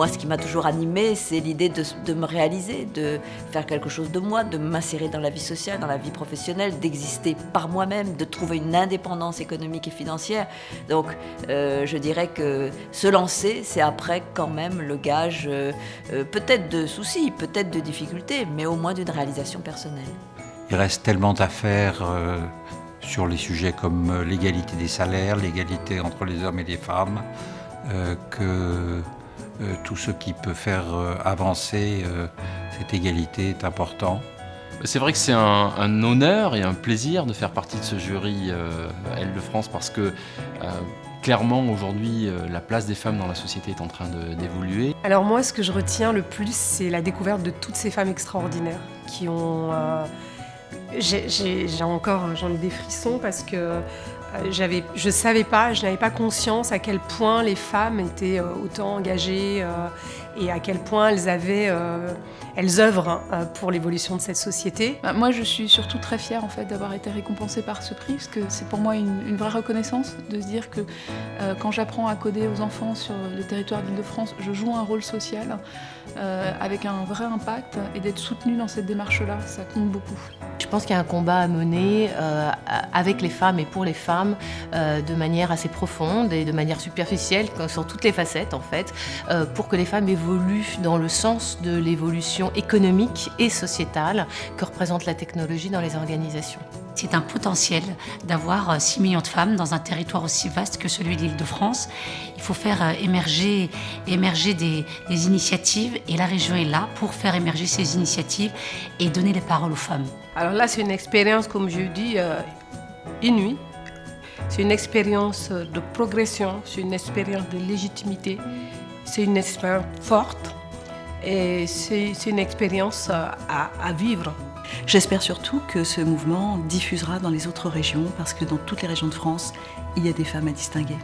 Moi, ce qui m'a toujours animée, c'est l'idée de me réaliser, de faire quelque chose de moi, de m'insérer dans la vie sociale, dans la vie professionnelle, d'exister par moi-même, de trouver une indépendance économique et financière. Donc, je dirais que se lancer, c'est après quand même le gage, peut-être de soucis, peut-être de difficultés, mais au moins d'une réalisation personnelle. Il reste tellement à faire sur les sujets comme l'égalité des salaires, l'égalité entre les hommes et les femmes, que tout ce qui peut faire avancer cette égalité est important. C'est vrai que c'est un honneur et un plaisir de faire partie de ce jury Île-de-France parce que clairement aujourd'hui la place des femmes dans la société est en train d'évoluer. Alors moi, ce que je retiens le plus, c'est la découverte de toutes ces femmes extraordinaires qui ont... J'en ai des frissons parce que je savais pas, je n'avais pas conscience à quel point les femmes étaient autant engagées et à quel point elles œuvrent pour l'évolution de cette société. Moi, je suis surtout très fière en fait d'avoir été récompensée par ce prix parce que c'est pour moi une vraie reconnaissance de se dire que quand j'apprends à coder aux enfants sur le territoire d'Île-de-France, je joue un rôle social avec un vrai impact et d'être soutenue dans cette démarche-là, ça compte beaucoup. Je pense qu'il y a un combat à mener avec les femmes et pour les femmes de manière assez profonde et de manière superficielle, sur toutes les facettes en fait, pour que les femmes évoluent dans le sens de l'évolution économique et sociétale que représente la technologie dans les organisations. C'est un potentiel d'avoir 6 millions de femmes dans un territoire aussi vaste que celui d'Île-de-France. Il faut faire émerger des initiatives et la région est là pour faire émerger ces initiatives et donner les paroles aux femmes. Alors là, c'est une expérience, comme je dis, inouïe. C'est une expérience de progression, c'est une expérience de légitimité, c'est une expérience forte et c'est une expérience à vivre. J'espère surtout que ce mouvement diffusera dans les autres régions parce que dans toutes les régions de France, il y a des femmes à distinguer.